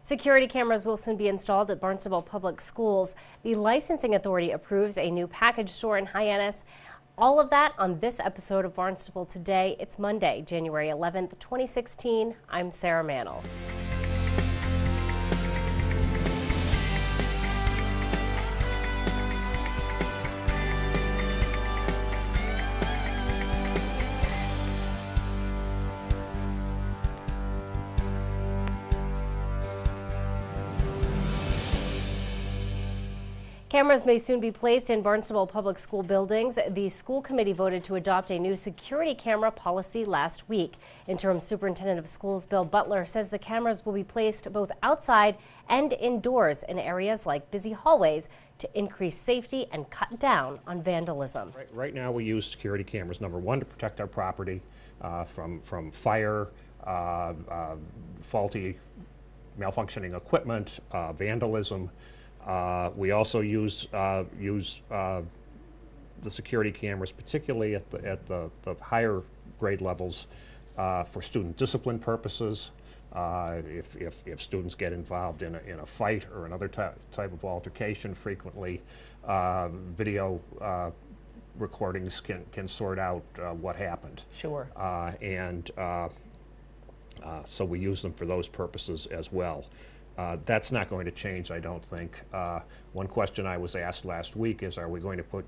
Security cameras will soon be installed at Barnstable Public Schools. The licensing authority approves a new package store in Hyannis. All of that on this episode of Barnstable Today. It's Monday, January 11th, 2016. I'm Sarah Mannel. Cameras may soon be placed in Barnstable Public School buildings. The school committee voted to adopt a new security camera policy last week. Interim Superintendent of Schools Bill Butler says the cameras will be placed both outside and indoors in areas like busy hallways to increase safety and cut down on vandalism. Right now we use security cameras, number one, to protect our property from fire, faulty malfunctioning equipment, vandalism. We also use the security cameras, particularly at the higher grade levels, for student discipline purposes. If students get involved in a fight or another type of altercation, frequently video recordings can sort out what happened. Sure. So we use them for those purposes as well. That's not going to change, I don't think. One question I was asked last week is, are we going to put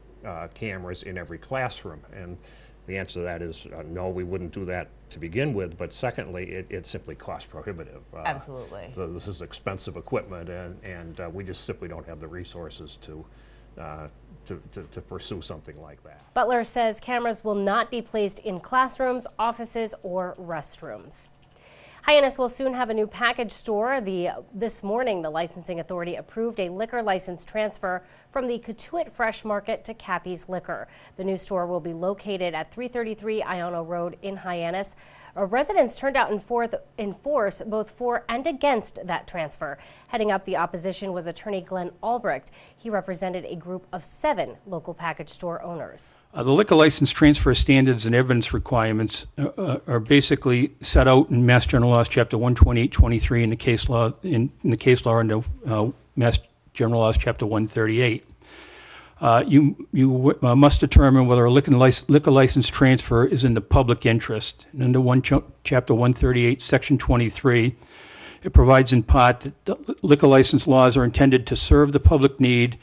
cameras in every classroom? And the answer to that is no, we wouldn't do that to begin with, but secondly, it's simply cost prohibitive. Absolutely. This is expensive equipment, and we just simply don't have the resources to pursue something like that. Butler says cameras will not be placed in classrooms, offices, or restrooms. Hyannis will soon have a new package store. This morning, the licensing authority approved a liquor license transfer from the Katuitt Fresh Market to Cappy's Liquor. The new store will be located at 333 Iono Road in Hyannis. Residents turned out in force both for and against that transfer. Heading up the opposition was attorney Glenn Albrecht. He represented a group of 7 local package store owners. The liquor license transfer standards and evidence requirements are basically set out in Mass General Laws, Chapter 128-23, in the case law under Mass General Laws, Chapter 138. You must determine whether a liquor license transfer is in the public interest. And under Chapter 138, Section 23, it provides in part that the liquor license laws are intended to serve the public need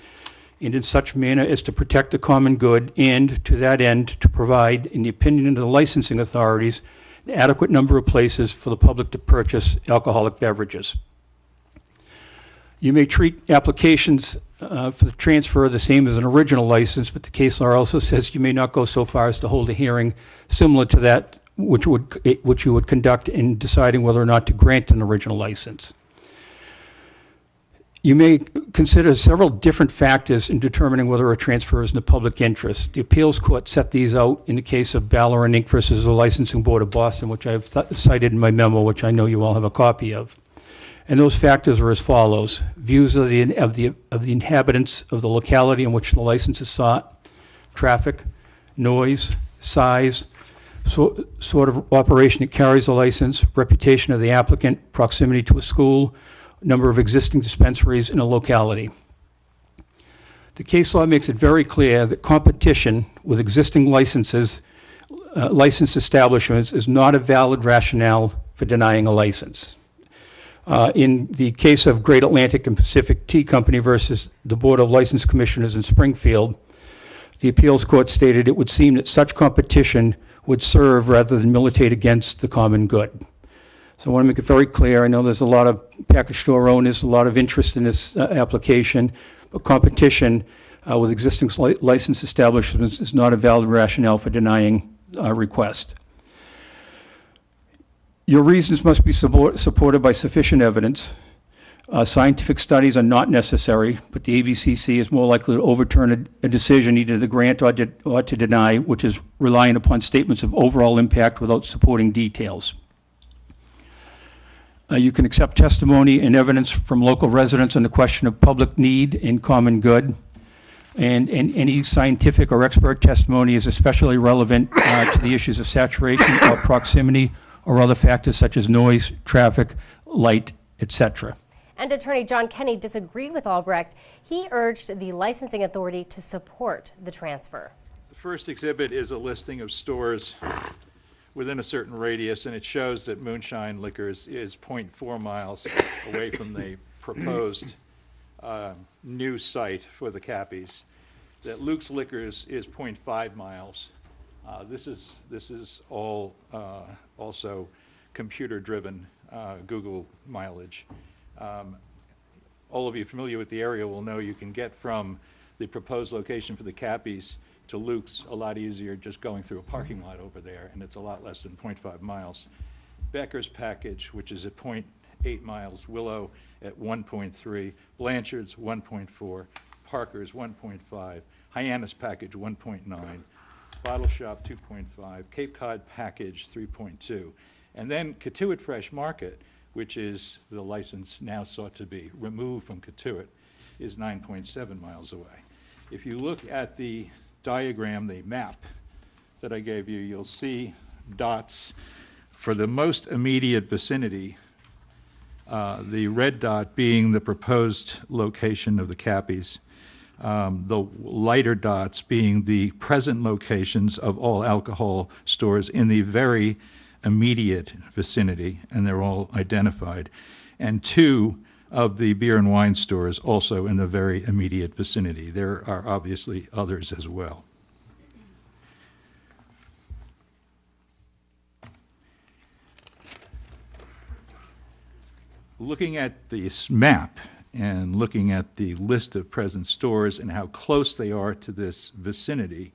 and in such manner as to protect the common good, and to that end to provide, in the opinion of the licensing authorities, an adequate number of places for the public to purchase alcoholic beverages. You may treat applications for the transfer the same as an original license, but the case law also says you may not go so far as to hold a hearing similar to that which you would conduct in deciding whether or not to grant an original license. You may consider several different factors in determining whether a transfer is in the public interest. The appeals court set these out in the case of Ballerin Inc. versus the Licensing Board of Boston, which I have cited in my memo, which I know you all have a copy of. And those factors are as follows: views of the inhabitants of the locality in which the license is sought, traffic, noise, size, sort of operation that carries the license, reputation of the applicant, proximity to a school, number of existing dispensaries in a locality. The case law makes it very clear that competition with existing licensed establishments is not a valid rationale for denying a license. In the case of Great Atlantic and Pacific Tea Company versus the Board of License Commissioners in Springfield, the appeals court stated it would seem that such competition would serve rather than militate against the common good. So I want to make it very clear. I know there's a lot of package store owners, a lot of interest in this application, but competition with existing licensed establishments is not a valid rationale for denying a request. Your reasons must be supported by sufficient evidence. Scientific studies are not necessary, but the ABCC is more likely to overturn a decision either to grant or to deny, which is relying upon statements of overall impact without supporting details. You can accept testimony and evidence from local residents on the question of public need and common good. And any scientific or expert testimony is especially relevant to the issues of saturation or proximity or other factors such as noise, traffic, light, etc. And Attorney John Kenney disagreed with Albrecht. He urged the licensing authority to support the transfer. The first exhibit is a listing of stores within a certain radius, and it shows that Moonshine Liquors is 0.4 miles away from the proposed new site for the Cappies. That Luke's Liquors is 0.5 miles. This is all also computer-driven Google mileage. All of you familiar with the area will know you can get from the proposed location for the Cappies to Luke's a lot easier just going through a parking lot over there, and it's a lot less than 0.5 miles. Becker's Package, which is at 0.8 miles, Willow at 1.3, Blanchard's 1.4, Parker's 1.5, Hyannis Package 1.9, Bottle Shop 2.5, Cape Cod Package 3.2, and then Catuit Fresh Market, which is the license now sought to be removed from Catuit, is 9.7 miles away. If you look at the diagram, the map that I gave you, you'll see dots for the most immediate vicinity, the red dot being the proposed location of the Cappies, the lighter dots being the present locations of all alcohol stores in the very immediate vicinity, and they're all identified, and 2 of the beer and wine stores also in the very immediate vicinity. There are obviously others as well. Looking at this map and looking at the list of present stores and how close they are to this vicinity,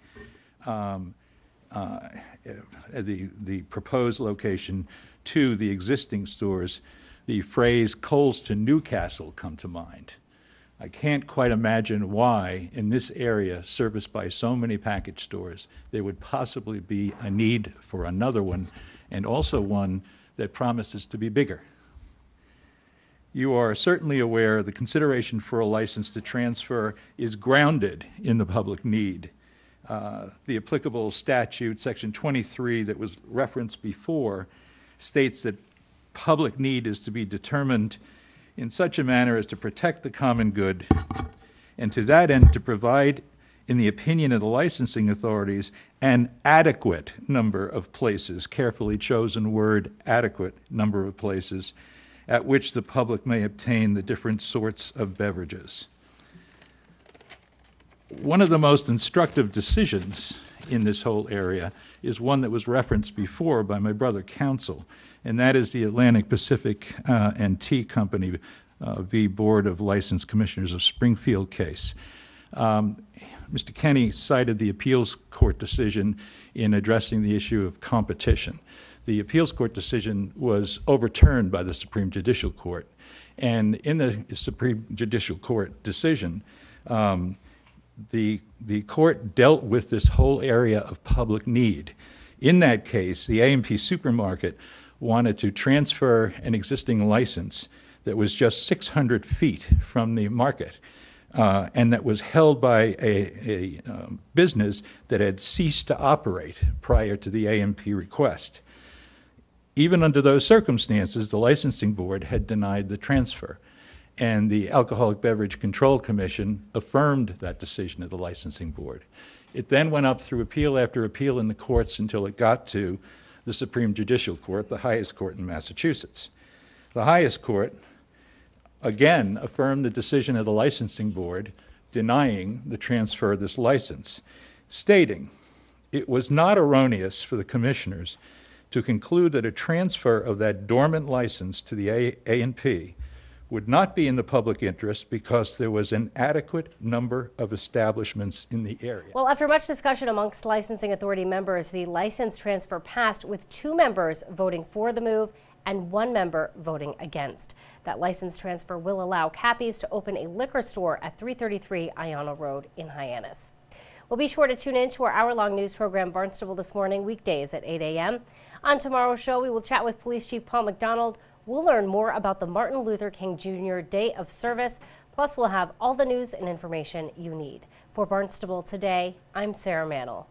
the proposed location to the existing stores, the phrase Coles to Newcastle come to mind. I can't quite imagine why in this area serviced by so many package stores there would possibly be a need for another one, and also one that promises to be bigger. You are certainly aware the consideration for a license to transfer is grounded in the public need. The applicable statute, section 23 that was referenced before, states that public need is to be determined in such a manner as to protect the common good, and to that end to provide, in the opinion of the licensing authorities, an adequate number of places, carefully chosen word, adequate number of places, at which the public may obtain the different sorts of beverages. One of the most instructive decisions in this whole area is one that was referenced before by my brother counsel, and that is the Atlantic Pacific and Tea Company v. Board of License Commissioners of Springfield case. Mr. Kenney cited the appeals court decision in addressing the issue of competition. The appeals court decision was overturned by the Supreme Judicial Court, and in the Supreme Judicial Court decision, the court dealt with this whole area of public need. In that case, the A&P supermarket wanted to transfer an existing license that was just 600 feet from the market, and that was held by a business that had ceased to operate prior to the A&P request. Even under those circumstances, the licensing board had denied the transfer, and the Alcoholic Beverage Control Commission affirmed that decision of the licensing board. It then went up through appeal after appeal in the courts until it got to the Supreme Judicial Court, the highest court in Massachusetts. The highest court again affirmed the decision of the licensing board denying the transfer of this license, stating it was not erroneous for the commissioners to conclude that a transfer of that dormant license to the A&P would not be in the public interest because there was an adequate number of establishments in the area. Well, after much discussion amongst licensing authority members, the license transfer passed with 2 members voting for the move and 1 member voting against. That license transfer will allow Cappies to open a liquor store at 333 Iona Road in Hyannis. Well, be sure to tune in to our hour-long news program, Barnstable This Morning, weekdays at 8 a.m. On tomorrow's show, we will chat with Police Chief Paul McDonald. We'll learn more about the Martin Luther King Jr. Day of Service. Plus, we'll have all the news and information you need. For Barnstable Today, I'm Sarah Mantle.